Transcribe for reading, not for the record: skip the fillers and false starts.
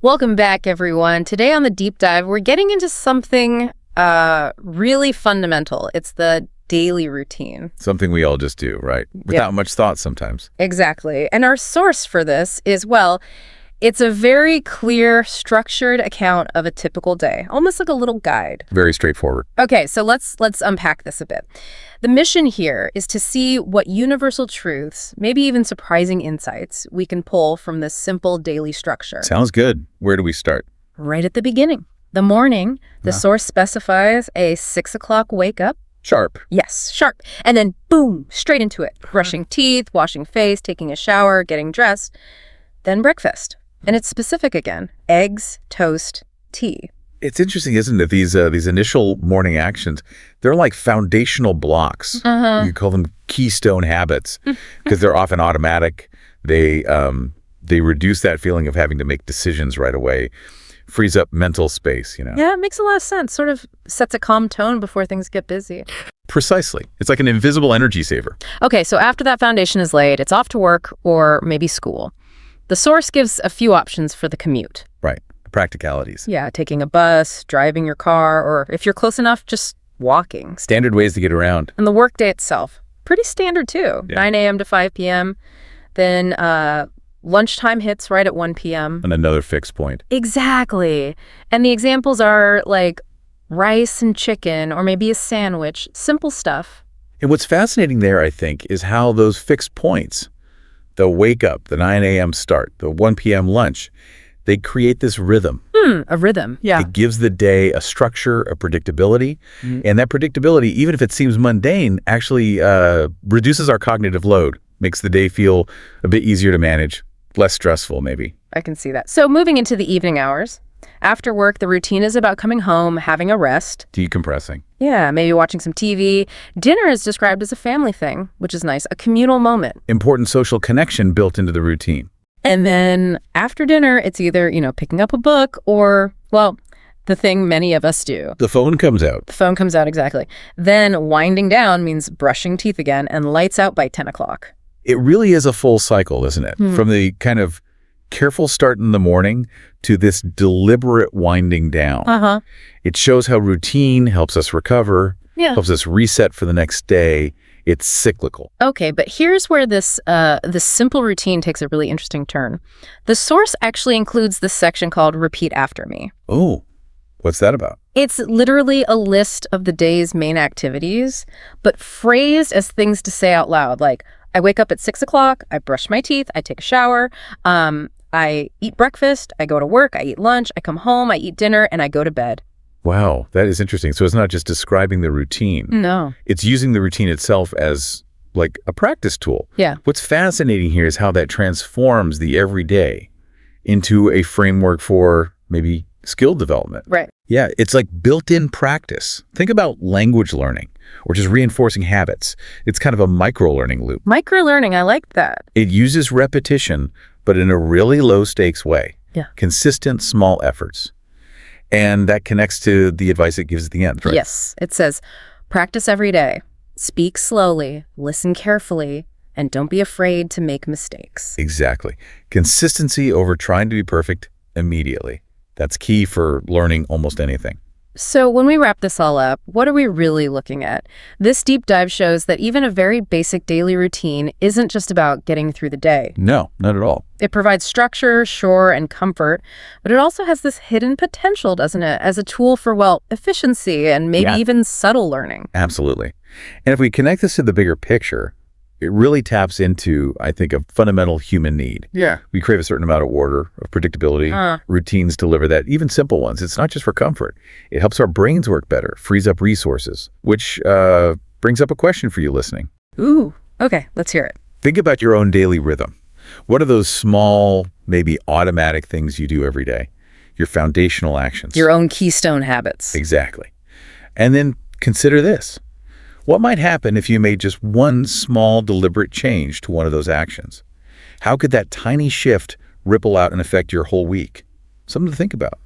Welcome back, everyone. Today on the deep dive, we're getting into something really fundamental. It's the daily routine. Something we all just do, right? Without much thought sometimes. Exactly. And our source for this is, well, it's a very clear, structured account of a typical day, almost like a little guide. Very straightforward. Okay, so let's unpack this a bit. The mission here is to see what universal truths, maybe even surprising insights, we can pull from this simple daily structure. Sounds good. Where do we start? Right at the beginning. The morning, the source specifies a 6 o'clock wake up. Sharp. Yes, sharp. And then boom, straight into it. Brushing teeth, washing face, taking a shower, getting dressed. Then breakfast. And it's specific again. Eggs, toast, tea. It's interesting, isn't it? These initial morning actions, they're like foundational blocks. You call them keystone habits because they're often automatic. They reduce that feeling of having to make decisions right away. Frees up mental space, Yeah, it makes a lot of sense. Sort of sets a calm tone before things get busy. Precisely. It's like an invisible energy saver. Okay, so after that foundation is laid, it's off to work or maybe school. The source gives a few options for the commute. Right. Practicalities. Yeah, taking a bus, driving your car, or if you're close enough, just walking. Standard ways to get around. And the workday itself, pretty standard too. Yeah. 9 a.m. to 5 p.m. Then lunchtime hits right at 1 p.m. And another fixed point. Exactly. And the examples are like rice and chicken, or maybe a sandwich, simple stuff. And what's fascinating there, I think, is how those fixed points, the wake up, the 9 a.m. start, the 1 p.m. lunch, they create this rhythm. A rhythm, yeah. It gives the day a structure, a predictability. And that predictability, even if it seems mundane, actually reduces our cognitive load, makes the day feel a bit easier to manage, less stressful maybe. I can see that. So moving into the evening hours, after work, the routine is about coming home, having a rest. Decompressing. Yeah, maybe watching some TV. Dinner is described as a family thing, which is nice, a communal moment. Important social connection built into the routine. And then after dinner, it's either, picking up a book or, well, the thing many of us do. The phone comes out. The phone comes out, exactly. Then winding down means brushing teeth again and lights out by 10 o'clock. It really is a full cycle, isn't it? From the kind of careful start in the morning to this deliberate winding down. It shows how routine helps us recover, helps us reset for the next day. It's cyclical. Okay, but here's where this simple routine takes a really interesting turn. The source actually includes this section called Repeat After Me. Oh, what's that about? It's literally a list of the day's main activities, but phrased as things to say out loud, like, I wake up at 6 o'clock, I brush my teeth, I take a shower, I eat breakfast, I go to work, I eat lunch, I come home, I eat dinner, and I go to bed. Wow, that is interesting. So it's not just describing the routine. No. It's using the routine itself as like a practice tool. Yeah. What's fascinating here is how that transforms the everyday into a framework for maybe skill development. Right. Yeah, it's like built-in practice. Think about language learning or just reinforcing habits. It's kind of a micro-learning loop. Micro-learning, I like that. It uses repetition, but in a really low-stakes way. Yeah. Consistent, small efforts. And that connects to the advice it gives at the end, right? Yes. It says, practice every day, speak slowly, listen carefully, and don't be afraid to make mistakes. Exactly. Consistency over trying to be perfect immediately. That's key for learning almost anything. So when we wrap this all up, what are we really looking at? This deep dive shows that even a very basic daily routine isn't just about getting through the day. No, not at all. It provides structure, sure, and comfort, but it also has this hidden potential, doesn't it, as a tool for, well, efficiency and maybe even subtle learning. Absolutely. And if we connect this to the bigger picture, it really taps into, I think, a fundamental human need. Yeah. We crave a certain amount of order, of predictability. Routines deliver that, even simple ones. It's not just for comfort. It helps our brains work better, frees up resources, which brings up a question for you listening. Ooh, okay, let's hear it. Think about your own daily rhythm. What are those small, maybe automatic things you do every day? Your foundational actions. Your own keystone habits. Exactly. And then consider this. What might happen if you made just one small, deliberate change to one of those actions? How could that tiny shift ripple out and affect your whole week? Something to think about.